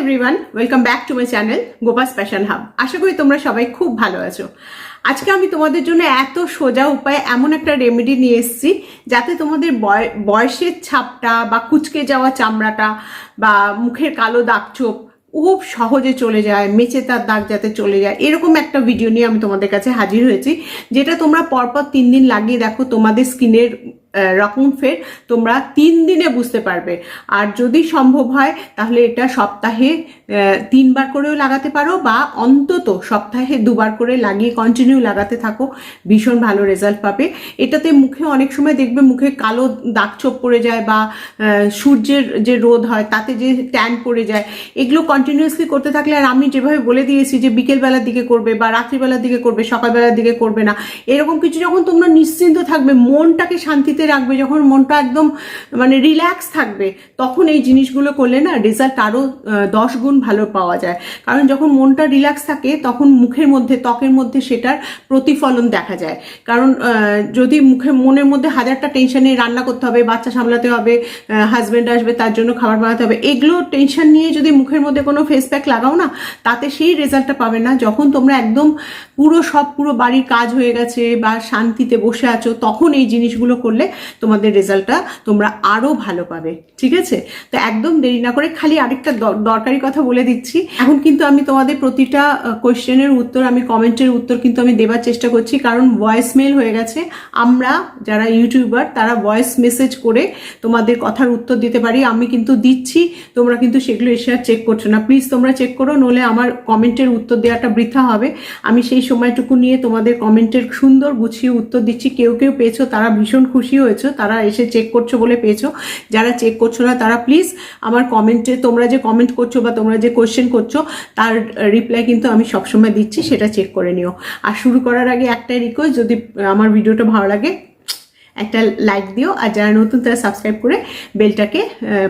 Everyone, welcome back to my channel গোপাস fashion hub. আশা করি তোমরা সবাই খুব ভালো আছো। আজকে আমি তোমাদের জন্য এত সোজা উপায়ে এমন একটা রেমেডি নিয়ে এসেছি যাতে তোমাদের বয়সের ছাপটা বা কুচকে যাওয়া চামড়াটা বা মুখের কালো দাগছোপ খুব সহজে চলে যায়, মেচে তার দাগ যাতে চলে যায়, এরকম একটা ভিডিও নিয়ে আমি তোমাদের কাছে হাজির হয়েছি, যেটা তোমরা পরপর 3 দিন লাগিয়ে দেখো তোমাদের স্কিনের রকম ফের তোমরা 3 দিনে বুঝতে পারবে। আর যদি সম্ভব হয় তাহলে এটা সপ্তাহে 3 বার করেও লাগাতে পারো বা অন্তত সপ্তাহে 2 বার করে লাগিয়ে কন্টিনিউ লাগাতে থাকো, ভীষণ ভালো রেজাল্ট পাবে। এটাতে মুখে অনেক সময় দেখবে মুখে কালো দাগছোপ পড়ে যায় বা সূর্যের যে রোদ হয় তাতে যে ট্যান পড়ে যায়, এগুলো কন্টিনিউয়াসলি করতে থাকলে, আর আমি যেভাবে বলে দিয়েছি যে বিকেলবেলার দিকে করবে বা রাত্রিবেলার দিকে করবে, সকালবেলার দিকে করবে না, এরকম কিছু যখন তোমরা নিশ্চিন্ত থাকবে, মনটাকে শান্তিতে রাখবে, যখন মনটা একদম মানে রিল্যাক্স থাকবে, তখন এই জিনিসগুলো করলে না রেজাল্ট আরো 10 গুণ ভালো পাওয়া যায়। কারণ যখন মনটা রিল্যাক্স থাকে তখন মুখের মধ্যে, ত্বকের মধ্যে সেটার প্রতিফলন দেখা যায়। কারণ যদি মনের মধ্যে হাজারটা টেনশনে, রান্না করতে হবে, বাচ্চা সামলাতে হবে, হাজব্যান্ড আসবে তার জন্য খাবার বানাতে হবে, এগুলো টেনশন নিয়ে যদি মুখের মধ্যে কোনো ফেস প্যাক লাগাও না, তাতে সেই রেজাল্টটা পাবে না। যখন তোমরা একদম পুরো বাড়ির কাজ হয়ে গেছে বা শান্তিতে বসে আছো, তখন এই জিনিসগুলো করলে তোমাদের রেজাল্টটা তোমরা আরো ভালো পাবে। ঠিক আছে? তো একদম দেরি না করে, খালি আরেকটা দরকারি কথা বলে দিচ্ছি, এখন কিন্তু আমি তোমাদের প্রতিটা কোয়েশ্চেনের উত্তর, আমি কমেন্টের উত্তর কিন্তু আমি দেবার চেষ্টা করছি, কারণ ভয়েস মেল হয়ে গেছে। আমরা যারা ইউটিউবার তারা ভয়েস মেসেজ করে তোমাদের কথার উত্তর দিতে পারি, আমি কিন্তু দিচ্ছি, তোমরা কিন্তু সেগুলো এসে আর চেক করছো না। প্লিজ তোমরা চেক করো, নলে আমার কমেন্টের উত্তর দেওয়াটা বৃথা হবে। আমি সেই সময়টুকু নিয়ে তোমাদের কমেন্টের সুন্দর গুছিয়ে উত্তর দিচ্ছি। কেউ পেয়েছো, তারা ভীষণ খুশি হয়েছো, তারা এসে চেক করছো বলে পেয়েছো। যারা চেক করছো না তারা প্লিজ আমার কমেন্টে, তোমরা যে কমেন্ট করছো বা তোমরা যে কোয়েশ্চেন করছো তার রিপ্লাই কিন্তু আমি সবসময় দিচ্ছি, সেটা চেক করে নিও। আর শুরু করার আগে একটাই রিকোয়েস্ট, যদি আমার ভিডিওটা ভালো লাগে একটা লাইক দিও, আর যারা নতুন তারা সাবস্ক্রাইব করে বেলটাকে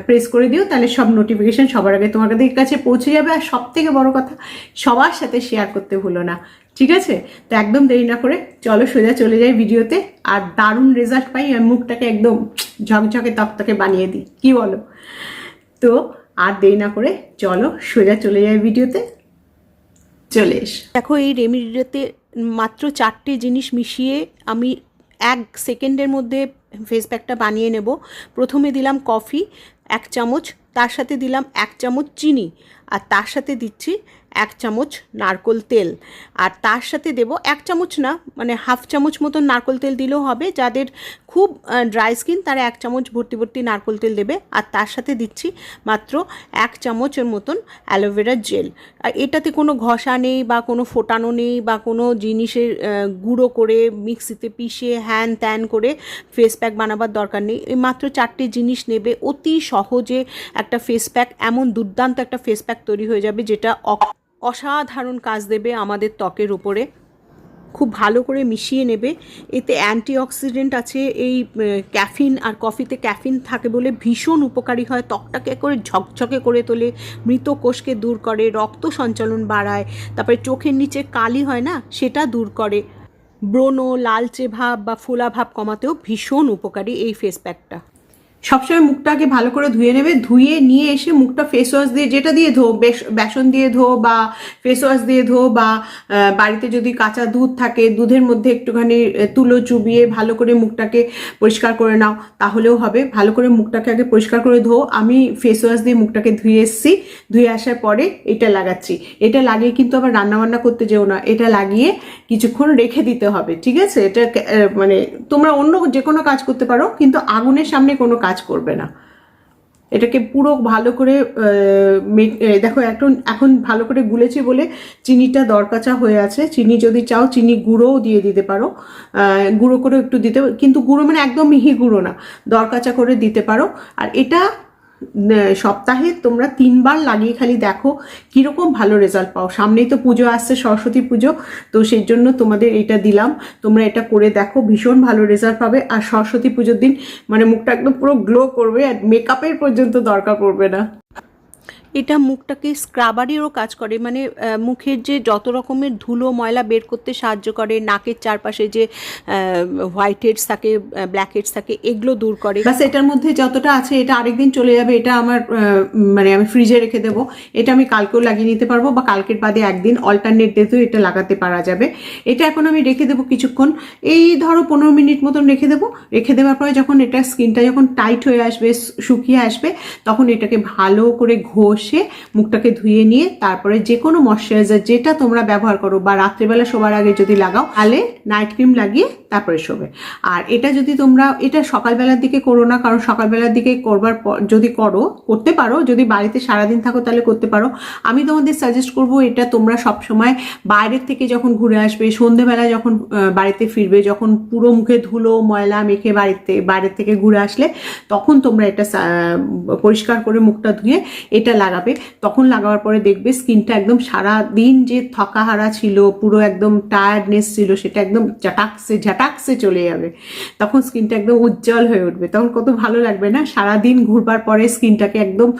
প্রেস করে দিও, তাহলে সব নোটিফিকেশন সবার আগে তোমাদের কাছে পৌঁছে যাবে। আর সব থেকে বড় কথা, সবার সাথে শেয়ার করতে ভুলো না। ঠিক আছে? তো একদম দেরি না করে চলো সোজা চলে যাই ভিডিওতে, আর দারুণ রেজাল্ট পাই, আর মুখটাকে একদম ঝকঝকে তকতকে বানিয়ে দিই, কি বলো? তো আর দেরি না করে চলো সোজা চলে যাই ভিডিওতে। চলে এস, দেখো এই রেমেডিটাতে মাত্র 4টে জিনিস মিশিয়ে আমি 1 সেকেন্ডের মধ্যে ফেস প্যাকটা বানিয়ে নেব। প্রথমে দিলাম কফি 1 চামচ, তার সাথে দিলাম 1 চামচ চিনি, আর তার সাথে দিচ্ছি 1 চামচ নারকোল তেল, আর তার সাথে দেব 1 চামচ না, মানে হাফ চামচ মতন নারকোল তেল দিলেও হবে। যাদের খুব ড্রাই স্কিন তারা 1 চামচ ভর্তি নারকোল তেল দেবে, আর তার সাথে দিচ্ছি মাত্র 1 চামচের মতন অ্যালোভেরা জেল। আর এটাতে কোনো ঘষা নেই বা কোনো ফোটানো নেই বা কোনো জিনিসের গুঁড়ো করে মিক্সিতে পিষে হ্যান ত্যান করে ফেস প্যাক বানাবার দরকার নেই। এই মাত্র 4টে জিনিস নেবে, অতি সহজে একটা ফেস প্যাক, এমন দুর্দান্ত একটা ফেস প্যাক তৈরি হয়ে যাবে যেটা অসাধারণ কাজ দেবে আমাদের ত্বকের উপরে। খুব ভালো করে মিশিয়ে নেবে। এতে অ্যান্টিঅক্সিডেন্ট আছে, এই ক্যাফিন, আর কফিতে ক্যাফিন থাকে বলে ভীষণ উপকারী হয়, ত্বকটাকে করে ঝকঝকে করে তোলে, মৃত কোষকে দূর করে, রক্ত সঞ্চালন বাড়ায়, তারপরে চোখের নিচে কালি হয় না সেটা দূর করে, ব্রণ, লালচে ভাব বা ফোলা ভাব কমাতেও ভীষণ উপকারী এই ফেস প্যাকটা। সবসময় মুখটাকে ভালো করে ধুয়ে নেবে, ধুয়ে নিয়ে এসে মুখটা ফেস ওয়াশ দিয়ে, যেটা দিয়ে ধো, বেসন দিয়ে ধো বা ফেস ওয়াশ দিয়ে ধো, বা বাড়িতে যদি কাঁচা দুধ থাকে দুধের মধ্যে একটুখানি তুলো চুবিয়ে ভালো করে মুখটাকে পরিষ্কার করে নাও, তাহলেও হবে। ভালো করে মুখটাকে আগে পরিষ্কার করে ধো। আমি ফেস ওয়াশ দিয়ে মুখটাকে ধুয়ে এসেছি, ধুয়ে আসার পরে এটা লাগাচ্ছি। এটা লাগিয়ে কিন্তু আবার রান্নাবান্না করতে যেও না, এটা লাগিয়ে কিছুক্ষণ রেখে দিতে হবে। ঠিক আছে? এটা মানে তোমরা অন্য যে কোনো কাজ করতে পারো, কিন্তু আগুনের সামনে কোনো কাজ করবে না। এটাকে পুরো ভালো করে দেখো এখন ভালো করে গুলেছি বলে চিনিটা দরকাচা হয়ে আছে। চিনি যদি চাও চিনি গুঁড়োও দিয়ে দিতে পারো, গুঁড়ো করে একটু দিতে, কিন্তু গুঁড়ো মানে একদম মিহি গুঁড়ো না, দরকাচা করে দিতে পারো। আর এটা সপ্তাহে তোমরা 3 বার লাগিয়ে খালি দেখো কীরকম ভালো রেজাল্ট পাও। সামনেই তো পুজো আসছে, সরস্বতী পুজো, তো সেই জন্য তোমাদের এটা দিলাম। তোমরা এটা করে দেখো, ভীষণ ভালো রেজাল্ট পাবে। আর সরস্বতী পুজোর দিন মানে মুখটা একদম পুরো গ্লো করবে, আর মেকআপের পর্যন্ত দরকার পড়বে না। এটা মুখটাকে স্ক্রাবারেরও কাজ করে, মানে মুখের যে যত রকমের ধুলো ময়লা বের করতে সাহায্য করে, নাকের চারপাশে যে হোয়াইট হেডস থাকে, ব্ল্যাক হেডস থাকে, এগুলো দূর করে। বাস এটার মধ্যে যতটা আছে এটা আরেকদিন চলে যাবে, এটা আমার মানে আমি ফ্রিজে রেখে দেবো। এটা আমি কালকেও লাগিয়ে নিতে পারবো বা কালকের বাদে একদিন অল্টারনেট ডেতেও এটা লাগাতে পারা যাবে। এটা এখন আমি রেখে দেবো কিছুক্ষণ, এই ধরো 15 মিনিট মতন রেখে দেবো। রেখে দেওয়ার পরে যখন এটা স্কিনটা যখন টাইট হয়ে আসবে, শুকিয়ে আসবে, তখন এটাকে ভালো করে ঘষে মুখটাকে ধুয়ে নিয়ে তারপরে যে কোনো ময়শ্চারাইজার যেটা তোমরা ব্যবহার করো বা রাত্রিবেলা শোবার আগে যদি লাগাও, তাহলে নাইট ক্রিম লাগিয়ে তারপরে শোবে। আর এটা যদি তোমরা এটা সকালবেলার দিকে করো না, কারণ সকালবেলার দিকে করবার পর যদি করতে পারো, যদি বাড়িতে সারাদিন থাকো তাহলে করতে পারো। আমি তোমাদের সাজেস্ট করবো এটা তোমরা সবসময় বাইরের থেকে যখন ঘুরে আসবে, সন্ধেবেলা যখন বাড়িতে ফিরবে, যখন পুরো মুখে ধুলো ময়লা মেখে বাইরের থেকে ঘুরে আসলে, তখন তোমরা এটা পরিষ্কার করে মুখটা ধুয়ে এটা লাগাবে। তখন লাগাবার পরে দেখবে স্কিনটা একদম সারা দিন যে থকাহারা ছিল, পুরো একদম টায়ার্ডনেস ছিল, সেটা একদম ঝাটাকসে চলে যাবে। তখন স্কিনটা একদম উজ্জ্বল হয়ে উঠবে, তখন কত ভালো লাগবে না? সারাদিন ঘুরবার পরে স্কিনটাকে একদম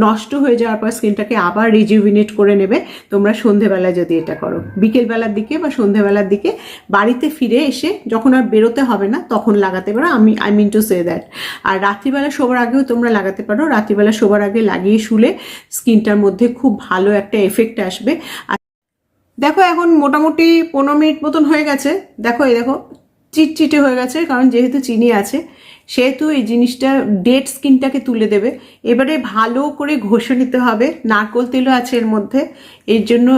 নষ্ট হয়ে যাওয়ার পর স্কিনটাকে আবার রিজুভিনেট করে নেবে তোমরা সন্ধেবেলা যদি এটা করো। বিকেলবেলার দিকে বা সন্ধেবেলার দিকে বাড়িতে ফিরে এসে যখন আর বেরোতে হবে না তখন লাগাতে পারো। I mean to say that. আর রাত্রিবেলা শোবার আগেও তোমরা লাগাতে পারো। রাত্রিবেলা শোবার আগে লাগিয়ে শুলে স্কিনটার মধ্যে খুব ভালো একটা এফেক্ট আসবে। আর দেখো এখন মোটামুটি 15 মিনিট মতন হয়ে গেছে। দেখো এই দেখো চিটচিটে হয়ে গেছে, কারণ যেহেতু চিনি আছে সেহেতু এই জিনিসটা ডেড স্কিনটাকে তুলে দেবে। এবারে ভালো করে ঘষে নিতে হবে। নারকোল তেলও আছে এর মধ্যে, এর জন্য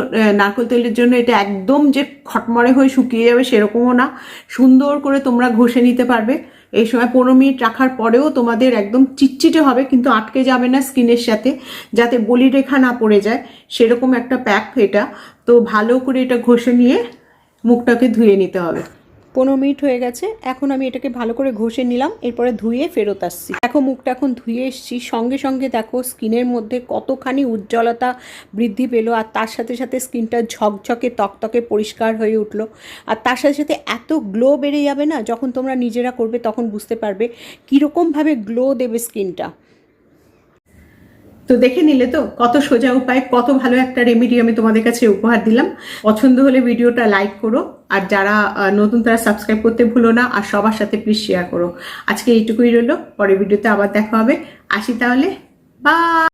নারকোল তেলের জন্য এটা একদম যে খটমরে হয়ে শুকিয়ে যাবে সেরকমও না, সুন্দর করে তোমরা ঘষে নিতে পারবে। এই সময় 15 মিনিট রাখার পরেও তোমাদের একদম চিটচিটে হবে, কিন্তু আটকে যাবে না স্কিনের সাথে, যাতে বলিরেখা না পড়ে যায় সেরকম একটা প্যাক এটা। তো ভালো করে এটা ঘষে নিয়ে মুখটাকে ধুয়ে নিতে হবে। 15 মিনিট হয়ে গেছে, এখন আমি এটাকে ভালো করে ঘষে নিলাম, এরপরে ধুয়ে ফেরত আসছি। দেখো মুখটা এখন ধুয়ে এসছি, সঙ্গে সঙ্গে দেখো স্কিনের মধ্যে কতখানি উজ্জ্বলতা বৃদ্ধি পেলো, আর তার সাথে সাথে স্কিনটা ঝকঝকে তকতকে পরিষ্কার হয়ে উঠলো। আর তার সাথে সাথে এত গ্লো বেড়ে যাবে না, যখন তোমরা নিজেরা করবে তখন বুঝতে পারবে কীরকমভাবে গ্লো দেবে স্কিনটা। তো দেখে নিলে তো কত সোজা উপায়, কত ভালো একটা রেমেডি আমি তোমাদের কাছে উপহার দিলাম। পছন্দ হলে ভিডিওটা লাইক করো, আর যারা নতুন তারা সাবস্ক্রাইব করতে ভুলো না, আর সবার সাথে প্লিজ শেয়ার করো। আজকে এইটুকুই রইলো, পরের ভিডিওতে আবার দেখা হবে। আসি তাহলে, বাই।